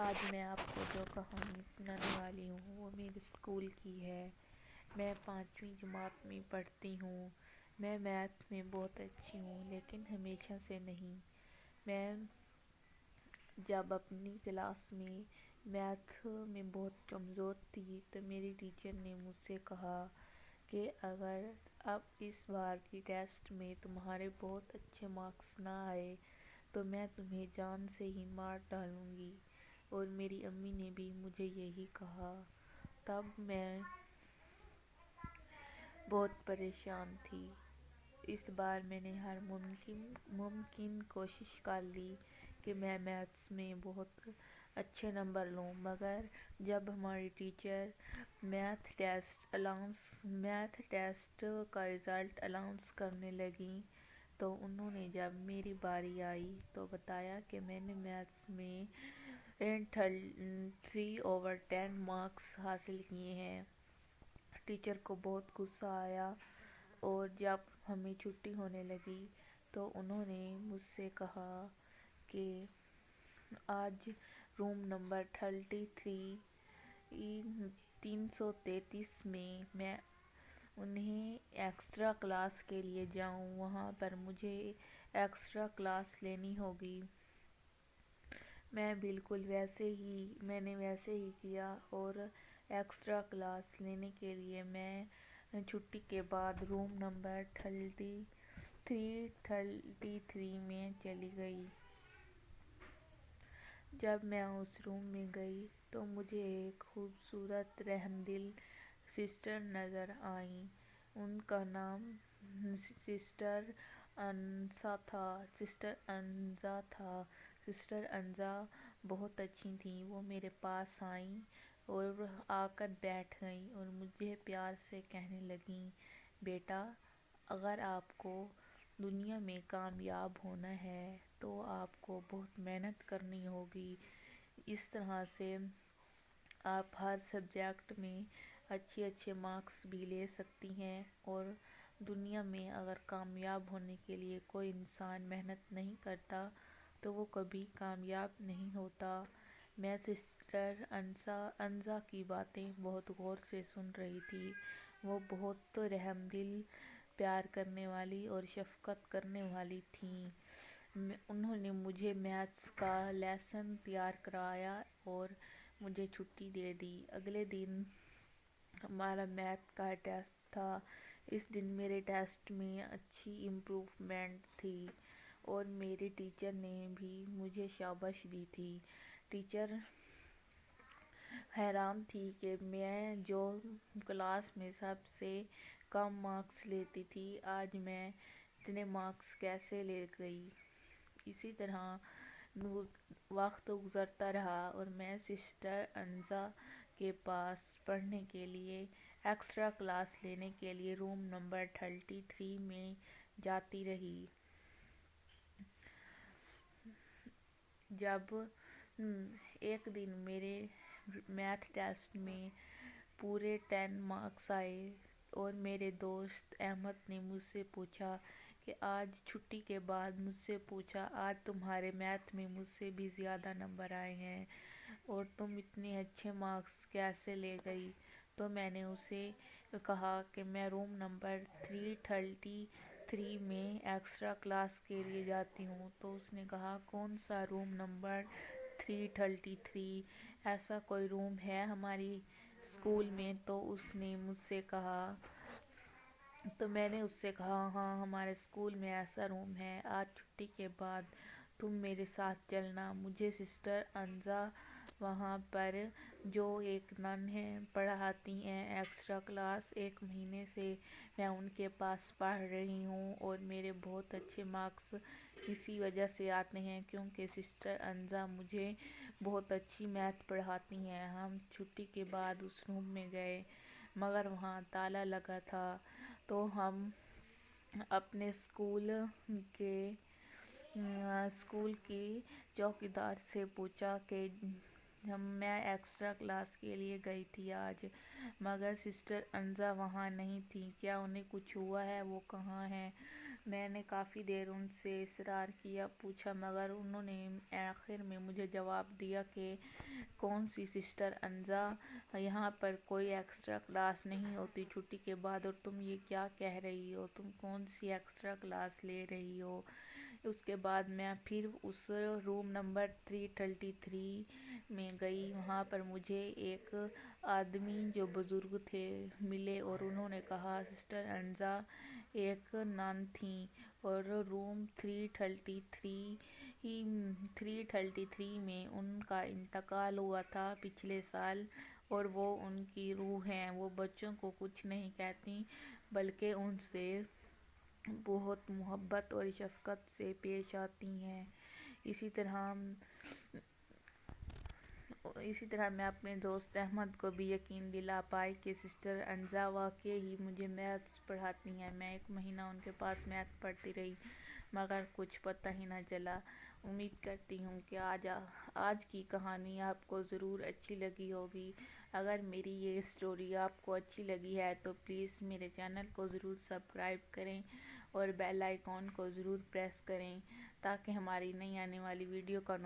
آج میں آپ کو جو کہانی سنانے والی ہوں وہ میرے اسکول کی ہے۔ میں 5ویں جماعت میں پڑھتی ہوں۔ میں میتھ میں بہت اچھی ہوں لیکن ہمیشہ سے نہیں۔ میں جب اپنی کلاس میں میتھ میں بہت کمزور تھی تو میری ٹیچر نے مجھ سے کہا کہ اگر اب اس بار کی ٹیسٹ میں تمہارے بہت اچھے مارکس نہ آئے تو میں تمہیں جان سے ہی مار ڈالوں گی، اور میری امی نے بھی مجھے یہی کہا۔ تب میں بہت پریشان تھی۔ اس بار میں نے ہر ممکن کوشش کر لی کہ میں میتھس میں بہت اچھے نمبر لوں، مگر جب ہماری ٹیچر میتھ ٹیسٹ کا رزلٹ اناؤنس کرنے لگیں تو انہوں نے جب میری باری آئی تو بتایا کہ میں نے میتھس میں 3/10 مارکس حاصل کیے ہیں۔ ٹیچر کو بہت غصہ آیا، اور جب ہمیں چھٹی ہونے لگی تو انہوں نے مجھ سے کہا کہ آج روم نمبر 333 میں انہیں ایکسٹرا کلاس کے لیے جاؤں، وہاں پر مجھے ایکسٹرا کلاس لینی ہوگی۔ میں نے ویسے ہی کیا، اور ایکسٹرا کلاس لینے کے لیے میں چھٹی کے بعد روم نمبر 333 میں چلی گئی۔ جب میں اس روم میں گئی تو مجھے ایک خوبصورت رحم دل سسٹر نظر آئیں۔ ان کا نام سسٹر انزا تھا۔ سسٹر انزا بہت اچھی تھیں۔ وہ میرے پاس آئیں اور آ کر بیٹھ گئیں اور مجھے پیار سے کہنے لگیں، بیٹا، اگر آپ کو دنیا میں کامیاب ہونا ہے تو آپ کو بہت محنت کرنی ہوگی۔ اس طرح سے آپ ہر سبجیکٹ میں اچھے مارکس بھی لے سکتی ہیں، اور دنیا میں اگر کامیاب ہونے کے لیے کوئی انسان محنت نہیں کرتا تو وہ کبھی کامیاب نہیں ہوتا۔ میں سسٹر انزا کی باتیں بہت غور سے سن رہی تھی۔ وہ بہت رحم دل، پیار کرنے والی اور شفقت کرنے والی تھیں۔ انہوں نے مجھے میتھس کا لیسن تیار کرایا اور مجھے چھٹی دے دی۔ اگلے دن ہمارا میتھ کا ٹیسٹ تھا۔ اس دن میرے ٹیسٹ میں اچھی امپروومنٹ تھی، اور میری ٹیچر نے بھی مجھے شاباشی دی تھی۔ ٹیچر حیران تھی کہ میں جو کلاس میں سب سے کم مارکس لیتی تھی آج میں اتنے مارکس کیسے لے گئی۔ اسی طرح وقت گزرتا رہا اور میں سسٹر انزا کے پاس پڑھنے کے لیے، ایکسٹرا کلاس لینے کے لیے روم نمبر 33 میں جاتی رہی۔ جب ایک دن میرے میتھ ٹیسٹ میں پورے 10 مارکس آئے اور میرے دوست احمد نے مجھ سے پوچھا کہ آج تمہارے میتھ میں مجھ سے بھی زیادہ نمبر آئے ہیں اور تم اتنے اچھے مارکس کیسے لے گئی؟ تو میں نے اسے کہا کہ میں روم نمبر 333 میں ایکسٹرا کلاس کے لیے جاتی ہوں۔ تو اس نے کہا، کون سا روم نمبر 333؟ ایسا کوئی روم ہے ہماری اسکول میں؟ تو میں نے اس سے کہا، ہاں، ہمارے اسکول میں ایسا روم ہے، آج چھٹی کے بعد تم میرے ساتھ چلنا۔ مجھے سسٹر انزا وہاں پر جو ایک نن ہیں پڑھاتی ہیں ایکسٹرا کلاس، 1 مہینے سے میں ان کے پاس پڑھ رہی ہوں، اور میرے بہت اچھے مارکس اسی وجہ سے آتے ہیں کیونکہ سسٹر انزا مجھے بہت اچھی میتھ پڑھاتی ہیں۔ ہم چھٹی کے بعد اس روم میں گئے مگر وہاں تالا لگا تھا، تو ہم اپنے اسکول کی چوکیدار سے پوچھا کہ میں ایکسٹرا کلاس کے لیے گئی تھی آج، مگر سسٹر انزا وہاں نہیں تھی، کیا انہیں کچھ ہوا ہے؟ وہ کہاں ہیں؟ میں نے کافی دیر ان سے اصرار کیا، پوچھا، مگر انہوں نے آخر میں مجھے جواب دیا کہ کون سی سسٹر انزا، یہاں پر کوئی ایکسٹرا کلاس نہیں ہوتی چھٹی کے بعد، اور تم یہ کیا کہہ رہی ہو، تم کون سی ایکسٹرا کلاس لے رہی ہو؟ اس کے بعد میں پھر اس روم نمبر 333 میں گئی۔ وہاں پر مجھے ایک آدمی جو بزرگ تھے ملے اور انہوں نے کہا سسٹر انزا ایک نن تھیں اور روم 333 میں ان کا انتقال ہوا تھا پچھلے سال، اور وہ ان کی روح ہیں، وہ بچوں کو کچھ نہیں کہتی بلکہ ان سے بہت محبت اور شفقت سے پیش آتی ہیں۔ اسی طرح میں اپنے دوست احمد کو بھی یقین دلا پائی کہ سسٹر انزا واقعی ہی مجھے میتھس پڑھاتی ہیں۔ میں 1 مہینہ ان کے پاس میتھ پڑھتی رہی مگر کچھ پتہ ہی نہ چلا۔ امید کرتی ہوں کہ آج کی کہانی آپ کو ضرور اچھی لگی ہوگی۔ اگر میری یہ سٹوری آپ کو اچھی لگی ہے تو پلیز میرے چینل کو ضرور سبسکرائب کریں اور بیل آئیکن کو ضرور پریس کریں تاکہ ہماری نئی آنے والی ویڈیو کا